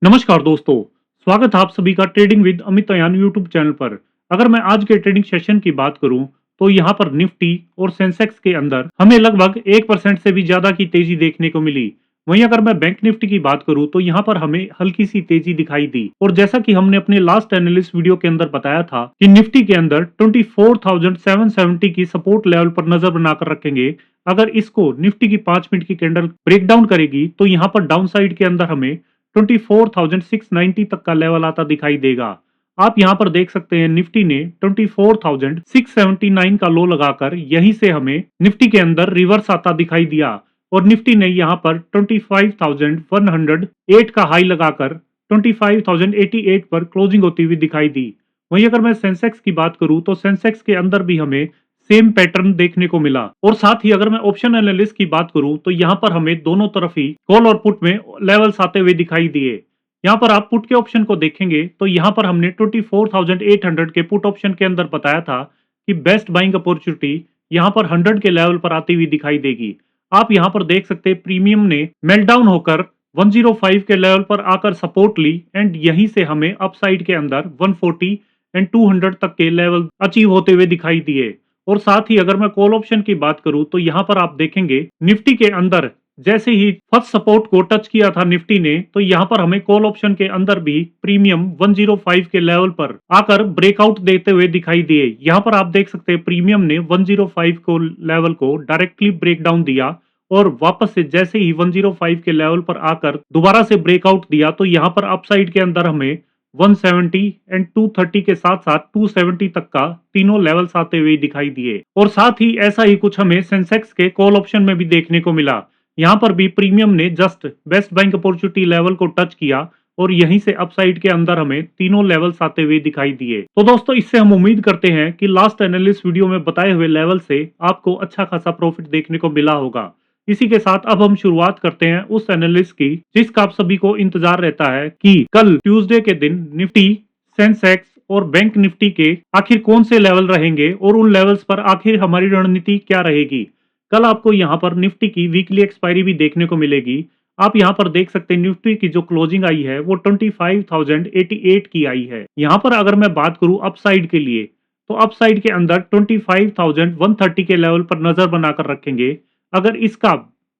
नमस्कार दोस्तों। स्वागत है आप सभी का trading with Amit Ayan YouTube channel पर। अगर मैं आज के ट्रेडिंग सेशन की बात करूं तो यहां पर निफ्टी और सेंसेक्स के अंदर हमें लगभग 1% से भी ज्यादा की तेजी देखने को मिली। वहीं अगर मैं बैंक निफ्टी की बात करूं तो यहां पर हमें हल्की सी तेजी दिखाई दी। और जैसा कि हमने अपने लास्ट एनालिस्ट वीडियो के अंदर बताया था कि निफ्टी के अंदर 24,770 की सपोर्ट लेवल पर नजर बनाकर रखेंगे। अगर इसको निफ्टी की 5 मिनट की कैंडल ब्रेक डाउन करेगी तो यहाँ पर डाउन साइड के अंदर हमें 24,690 तक का लेवल आता दिखाई देगा। आप यहां पर देख सकते हैं निफ्टी ने 24,679 का लो लगाकर यहीं से हमें निफ्टी के अंदर रिवर्स आता दिखाई दिया। और निफ्टी ने यहां पर 25,108 का हाई लगाकर 25,088 पर क्लोजिंग होती हुई दिखाई दी। वहीं अगर मैं सेंसेक्स की बात करूं तो सेंसेक्स के अंदर भी हमें सेम पैटर्न देखने को मिला। और साथ ही अगर मैं ऑप्शन एनालिस्ट की बात करूं तो यहां पर हमें दोनों तरफ ही कॉल और पुट में लेवल्स आते हुए दिखाई दिए। यहां पर आप पुट के ऑप्शन को देखेंगे तो यहां पर हमने 24,800 के पुट ऑप्शन के अंदर बताया था कि बेस्ट बाइंग अपॉर्चुनिटी यहां पर 100 के लेवल पर आती हुई दिखाई देगी। आप यहां पर देख सकते हैं प्रीमियम ने मेल्टडाउन होकर 105 के लेवल पर आकर सपोर्ट ली एंड यहीं से हमें अपसाइड के अंदर 140 एंड 200 तक के लेवल अचीव होते हुए दिखाई दिए। और साथ ही अगर मैं कॉल ऑप्शन की बात करूं तो यहां पर आप देखेंगे निफ्टी के अंदर जैसे ही फर्स्ट सपोर्ट को टच किया था निफ्टी ने तो यहां पर हमें कॉल ऑप्शन के अंदर भी प्रीमियम 105 के लेवल पर आकर ब्रेकआउट देते हुए दिखाई दिए। यहां पर आप देख सकते हैं प्रीमियम ने 105 को लेवल को डायरेक्टली ब्रेक डाउन दिया और वापस से जैसे ही 105 के लेवल पर आकर दोबारा से ब्रेकआउट दिया तो यहां पर अपसाइड के अंदर हमें 170 एंड 230 के साथ साथ 270 तक का तीनों लेवल्स आते हुए दिखाई दिए। और साथ ही ऐसा ही कुछ हमें सेंसेक्स के कॉल ऑप्शन में भी देखने को मिला। यहां पर भी प्रीमियम ने just best bank opportunity level को टच किया और यहीं से अपसाइड के अंदर हमें तीनों लेवल्स आते हुए दिखाई दिए। तो दोस्तों इससे हम उम्मीद करते हैं कि लास्ट एनालिस्ट वीडियो में बताए हुए लेवल से आपको अच्छा खासा प्रॉफिट देखने को मिला होगा। इसी के साथ अब हम शुरुआत करते हैं उस एनालिस्ट की जिसका आप सभी को इंतजार रहता है कि कल ट्यूसडे के दिन निफ्टी, सेंसेक्स और बैंक निफ्टी के आखिर कौन से लेवल रहेंगे और उन लेवल्स पर आखिर हमारी रणनीति क्या रहेगी। कल आपको यहाँ पर निफ्टी की वीकली एक्सपायरी भी देखने को मिलेगी। आप यहाँ पर देख सकते हैं निफ्टी की जो क्लोजिंग आई है वो 25,088 की आई है। यहाँ पर अगर मैं बात करूं अपसाइड के लिए तो अपसाइड के अंदर 25,130 के लेवल पर नजर बनाकर रखेंगे। अगर इसका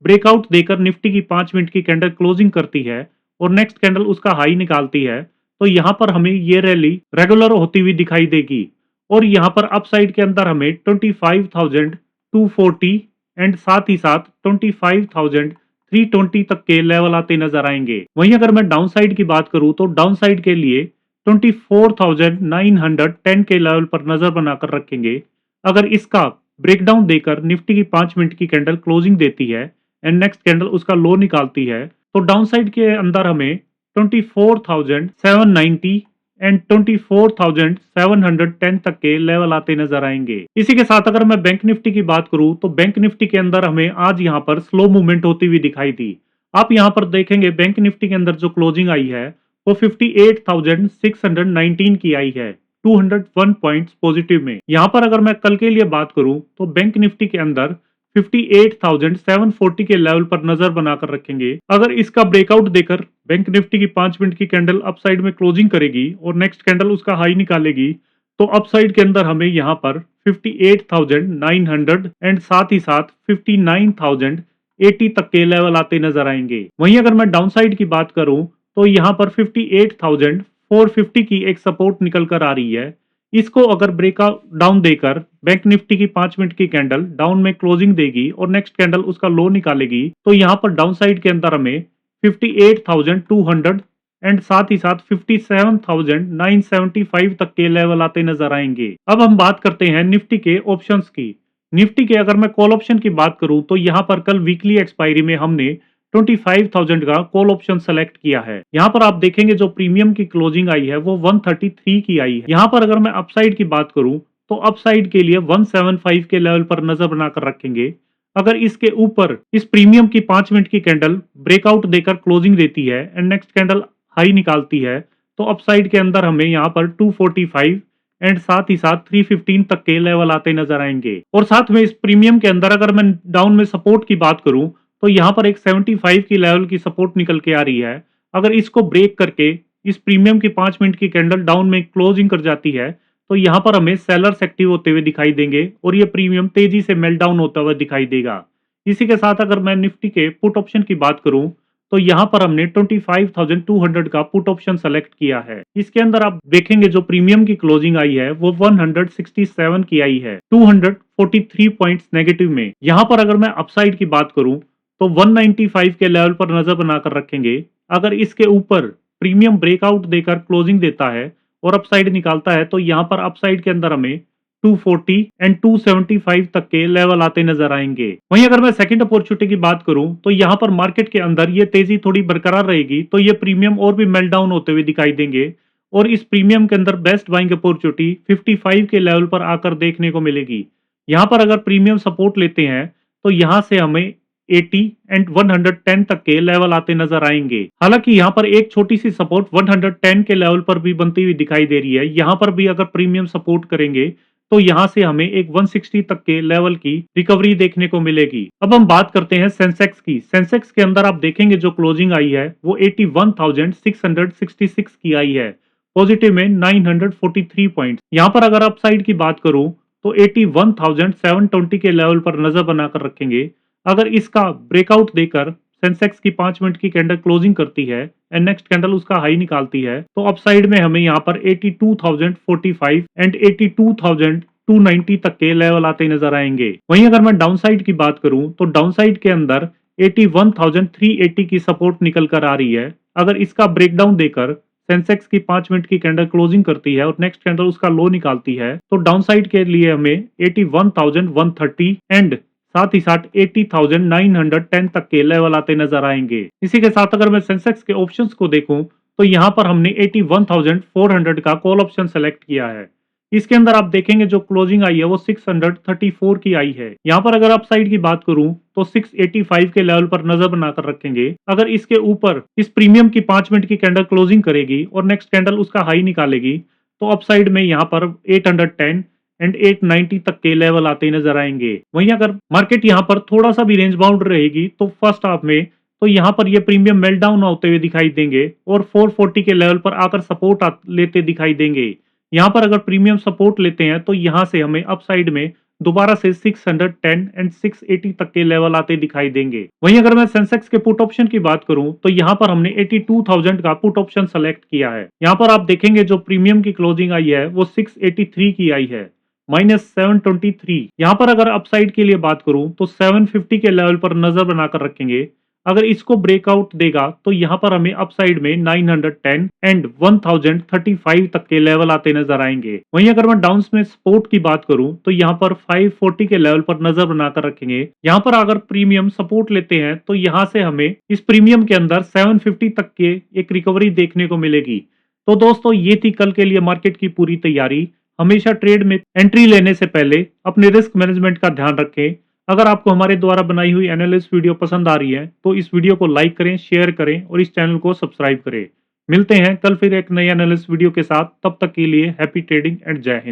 ब्रेकआउट देकर निफ्टी की 5 मिनट की कैंडल क्लोजिंग करती है और नेक्स्ट कैंडल उसका हाई निकालती है तो यहाँ पर हमें ये रैली रेगुलर होती हुई दिखाई देगी। और यहाँ पर अपसाइड के अंदर हमें 25,240 एंड साथ ही साथ 25,320 तक के लेवल आते नजर आएंगे। वहीं अगर मैं डाउन साइड की बात करूं तो डाउन साइड के लिए 24,910 के लेवल पर नजर बनाकर रखेंगे। अगर इसका ब्रेकडाउन देकर निफ्टी की 5 मिनट की कैंडल क्लोजिंग देती है एंड नेक्स्ट कैंडल उसका लो निकालती है तो डाउन साइड के अंदर हमें 24,790 एंड 24,710 तक के लेवल आते नजर आएंगे। इसी के साथ अगर मैं बैंक निफ्टी की बात करूं तो बैंक निफ्टी के अंदर हमें आज यहां पर स्लो मूवमेंट होती हुई दिखाई दी। आप यहां पर देखेंगे बैंक निफ्टी के अंदर जो क्लोजिंग आई है वो 58,619 की आई है, 201 पॉइंट्स पॉजिटिव में। यहां पर अगर मैं कल के लिए बात करूं तो बैंक निफ्टी के अंदर 58,740 के लेवल पर नजर बनाकर रखेंगे। अगर इसका ब्रेकआउट देकर बैंक निफ्टी की 5 मिनट की कैंडल अपसाइड में क्लोजिंग करेगी और नेक्स्ट कैंडल उसका हाई निकालेगी तो अपसाइड के अंदर हमें यहाँ पर 58,900 एंड साथ ही साथ 59,080 तक के लेवल आते नजर आएंगे। वहीं अगर मैं डाउन साइड की बात करूं तो यहाँ पर 58,450 की एक सपोर्ट निकल कर आ रही है। इसको अगर ब्रेकआउट डाउन देकर बैंक निफ्टी की 5 मिनट की कैंडल डाउन में क्लोजिंग देगी और नेक्स्ट कैंडल उसका लो निकालेगी तो यहाँ पर डाउन साइड के अंदर हमें 58,200 एंड साथ ही साथ 57,975 तक के लेवल आते नजर आएंगे। अब हम बात करते हैं निफ्टी के ऑप्शंस की। निफ्टी के अगर मैं कॉल ऑप्शन की बात करूं तो यहाँ पर कल वीकली एक्सपायरी में हमने 25,000 का कॉल ऑप्शन सेलेक्ट किया है। यहाँ पर आप देखेंगे जो प्रीमियम की क्लोजिंग आई है वो 133 की आई है। यहाँ पर अगर मैं अपसाइड की बात करूं तो अपसाइड के लिए 175 के लेवल पर नजर बनाकर रखेंगे। अगर इसके ऊपर इस प्रीमियम की 5 मिनट की कैंडल ब्रेकआउट देकर क्लोजिंग देती है एंड नेक्स्ट कैंडल हाई निकालती है तो अपसाइड के अंदर हमें यहाँ पर 245 एंड साथ ही साथ 315 तक के लेवल आते नजर आएंगे। और साथ में इस प्रीमियम के अंदर अगर मैं डाउन में सपोर्ट की बात करूं तो यहाँ पर एक 75 की लेवल की सपोर्ट निकल के आ रही है। अगर इसको ब्रेक करके इस प्रीमियम की 5 मिनट की कैंडल डाउन में क्लोजिंग कर जाती है तो यहाँ पर हमें सेलर्स एक्टिव होते हुए दिखाई देंगे और ये प्रीमियम तेजी से मेल्ट डाउन होता हुआ दिखाई देगा। इसी के साथ अगर मैं निफ्टी के पुट ऑप्शन की बात करूं तो यहाँ पर हमने 25,200 का पुट ऑप्शन सेलेक्ट किया है। इसके अंदर आप देखेंगे जो प्रीमियम की क्लोजिंग आई है वो 167 की आई है, 243 पॉइंट्स नेगेटिव में। यहाँ पर अगर मैं अपसाइड की बात करूं तो 195 के लेवल पर नजर बनाकर रखेंगे। अगर इसके ऊपर प्रीमियम ब्रेकआउट देकर क्लोजिंग देता है और अपसाइड निकालता है तो यहाँ पर अपसाइड के अंदर हमें 240 एंड 275 तक के लेवल आते नजर आएंगे। वहीं अगर मैं सेकंड अपॉर्चुनिटी की बात करूं तो यहाँ पर मार्केट के अंदर ये तेजी थोड़ी बरकरार रहेगी तो ये प्रीमियम और भी मेल्ट डाउन होते हुए दिखाई देंगे और इस प्रीमियम के अंदर बेस्ट बाइंग अपॉर्चुनिटी 55 के लेवल पर आकर देखने को मिलेगी। यहाँ पर अगर प्रीमियम सपोर्ट लेते हैं तो यहाँ से हमें 80 एंड 110 तक के लेवल आते नजर आएंगे। हालांकि यहाँ पर एक छोटी सी सपोर्ट 110 के लेवल पर भी बनती हुई दिखाई दे रही है। यहाँ पर भी अगर प्रीमियम सपोर्ट करेंगे तो यहाँ से हमें एक 160 तक के लेवल की रिकवरी देखने को मिलेगी। अब हम बात करते हैं सेंसेक्स की। सेंसेक्स के अंदर आप देखेंगे जो क्लोजिंग आई है वो 81,666 की आई है, पॉजिटिव में 943 पॉइंट। यहाँ पर अगर अपसाइड की बात करूं तो 81,720 के लेवल पर नजर बनाकर रखेंगे। अगर इसका ब्रेकआउट देकर सेंसेक्स की 5 मिनट की कैंडल क्लोजिंग करती है एंड नेक्स्ट कैंडल उसका हाई निकालती है तो अपसाइड में हमें यहाँ पर 82,045 एंड 82,290 तक के लेवल आते नजर आएंगे। वहीं अगर मैं डाउनसाइड की बात करूं तो डाउनसाइड के अंदर 81,380 की सपोर्ट निकल कर आ रही है। अगर इसका ब्रेकडाउन देकर सेंसेक्स की 5 मिनट की कैंडल क्लोजिंग करती है और नेक्स्ट कैंडल उसका लो निकालती है तो डाउनसाइड के लिए हमें 81,130 एंड साथ ही साथ 80,910 तक के लेवल आते नजर आएंगे। इसी के साथ अगर मैं सेंसेक्स के ऑप्शंस को देखूं तो यहाँ पर हमने 81,400 का कॉल ऑप्शन सेलेक्ट किया है। इसके अंदर आप देखेंगे जो क्लोजिंग आई है वो 634 की आई है। यहाँ पर अगर आप साइड की बात करूं तो 685 के लेवल पर नजर बनाकर रखेंगे। अगर इसके ऊपर इस प्रीमियम की 5 मिनट की कैंडल क्लोजिंग करेगी और नेक्स्ट कैंडल उसका हाई निकालेगी तो अपसाइड में यहाँ पर 810 एंड 890 तक के लेवल आते नजर आएंगे। वहीं अगर मार्केट यहाँ पर थोड़ा सा भी रेंज बाउंड रहेगी तो फर्स्ट हाफ में तो यहाँ पर ये प्रीमियम मेल्ट डाउन होते हुए दिखाई देंगे और 440 के लेवल पर आकर सपोर्ट लेते दिखाई देंगे। यहाँ पर अगर प्रीमियम सपोर्ट लेते हैं तो यहाँ से हमें अपसाइड में दोबारा से 610 एंड 680 तक के लेवल आते दिखाई देंगे। वहीं अगर मैं सेंसेक्स के पुट ऑप्शन की बात करूं तो यहाँ पर हमने 82,000 का पुट ऑप्शन सेलेक्ट किया है। यहाँ पर आप देखेंगे जो प्रीमियम की क्लोजिंग आई है वो 683 की आई है, -723। यहाँ पर अगर अपसाइड के लिए बात करूं तो 750 के लेवल पर नजर बनाकर रखेंगे। अगर इसको ब्रेकआउट देगा तो यहाँ पर हमें अपसाइड में 910 एंड 1035 तक के लेवल आते नजर आएंगे। वहीं अगर मैं डाउन्स में सपोर्ट की बात करूं तो यहाँ पर 540 के लेवल पर नजर बनाकर रखेंगे। यहाँ पर अगर प्रीमियम सपोर्ट लेते हैं तो यहाँ से हमें इस प्रीमियम के अंदर 750 तक के एक रिकवरी देखने को मिलेगी। तो दोस्तों ये थी कल के लिए मार्केट की पूरी तैयारी। हमेशा ट्रेड में एंट्री लेने से पहले अपने रिस्क मैनेजमेंट का ध्यान रखें। अगर आपको हमारे द्वारा बनाई हुई एनालिसिस वीडियो पसंद आ रही है तो इस वीडियो को लाइक करें, शेयर करें और इस चैनल को सब्सक्राइब करें। मिलते हैं कल फिर एक नई एनालिसिस वीडियो के साथ। तब तक के लिए हैप्पी ट्रेडिंग एंड जय हिंद।